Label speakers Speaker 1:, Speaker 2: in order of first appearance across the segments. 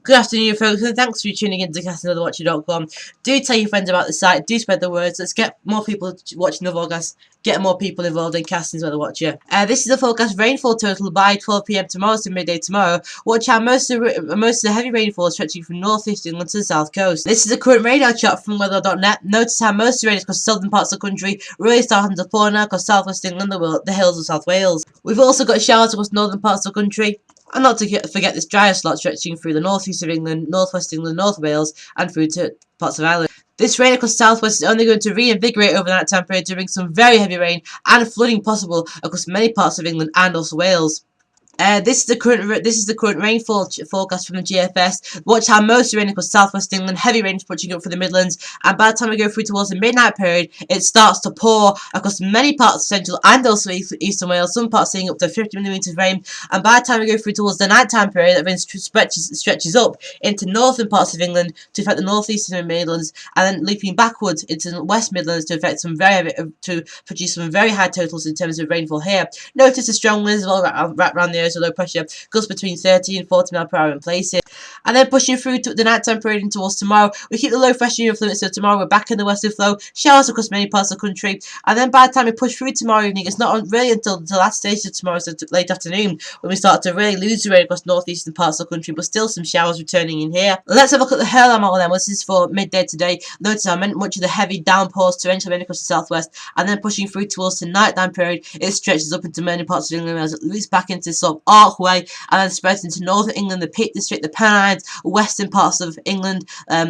Speaker 1: Good afternoon, folks, and thanks for tuning in to castingotherwatcher.com. Do tell your friends about the site, do spread the words. Let's get more people watching the vlogcast, get more people involved in Castings by the Watcher. This is the forecast rainfall total by 12 PM tomorrow to midday tomorrow. Watch out, most of the heavy rainfall is stretching from northeast England to the south coast. This is the current radar chart from weather.net. Notice how most of the rain is across southern parts of the country, really starting to pour now across southwest England, the hills of South Wales. We've also got showers across northern parts of the country. And not to forget this drier slot stretching through the northeast of England, northwest England, North Wales, and through to parts of Ireland. This rain across southwest is only going to reinvigorate over the night time period to bring some very heavy rain and flooding possible across many parts of England and also Wales. This is the current rainfall forecast from the GFS. Watch how most of the rain across southwest England, heavy rain is pushing up for the Midlands, and by the time we go through towards the midnight period, it starts to pour across many parts of central and also eastern Wales. Some parts seeing up to 50mm of rain, and by the time we go through towards the nighttime period, that rain stretches up into northern parts of England to affect the northeastern Midlands, and then leaping backwards into the West Midlands to affect to produce some very high totals in terms of rainfall here. Notice the strong winds as well right around the so low pressure gusts between 30 and 40 mph in places. And then pushing through to the nighttime period and towards tomorrow, we keep the low pressure influence, so tomorrow we're back in the western flow, showers across many parts of the country, and then by the time we push through tomorrow evening, it's not really until the last stage of tomorrow, so late afternoon, when we start to really lose the rain across northeastern parts of the country, but still some showers returning in here. Let's have a look at the hairline model then. Well, this is for midday today. Notice how much of the heavy downpours, torrential rain across the southwest, and then pushing through towards the nighttime period, it stretches up into many parts of England as it loops back into sort of archway, and then spreads into northern England, the Peak District, the Pennines, western parts of England,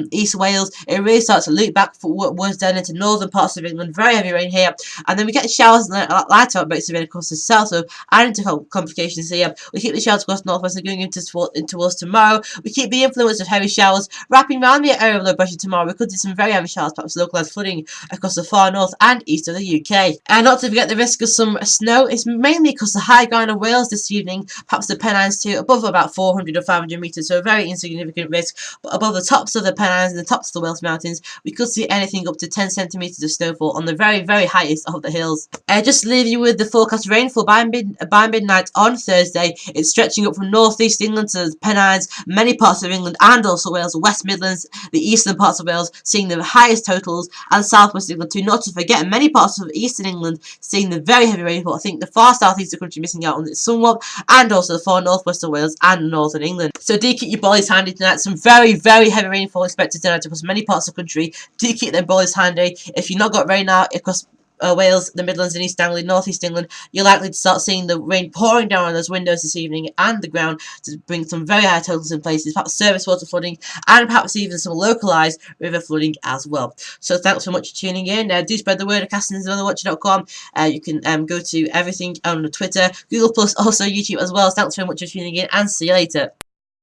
Speaker 1: East Wales. It really starts to loop back forwards down into northern parts of England. Very heavy rain here, and then we get showers and light outbreaks of rain across the south, so adding to complications here. We keep the showers across northwest and going into towards tomorrow. We keep the influence of heavy showers wrapping around the area of low pressure tomorrow. We could see some very heavy showers, perhaps localised flooding across the far north and east of the UK. And not to forget the risk of some snow. It's mainly across the high ground of Wales this evening, perhaps the Pennines too, above about 400 or 500 metres, so a very insignificant risk. But above the tops of the Pennines and the tops of the Welsh Mountains, we could see anything up to 10 centimetres of snowfall on the very, very highest of the hills. Just to leave you with the forecast rainfall by midnight on Thursday. It's stretching up from northeast England to the Pennines, many parts of England and also Wales, the West Midlands, the eastern parts of Wales, seeing the highest totals, and southwest England too. Not to forget many parts of eastern England seeing the very heavy rainfall. I think the far southeast of the country missing out on it somewhat, and also the far northwest of Wales and northern England. So do keep your bodies handy tonight. Some very, very heavy rainfall expected tonight across many parts of the country. Do keep them bodies handy. If you've not got rain now across Wales, the Midlands and East Anglia, North East England, you're likely to start seeing the rain pouring down on those windows this evening and the ground to bring some very high totals in places, perhaps surface water flooding and perhaps even some localised river flooding as well. So thanks so much for tuning in. Do spread the word at castingotherwatcher.com. You can go to everything on Twitter, Google+, also YouTube as well. Thanks very much for tuning in and see you later.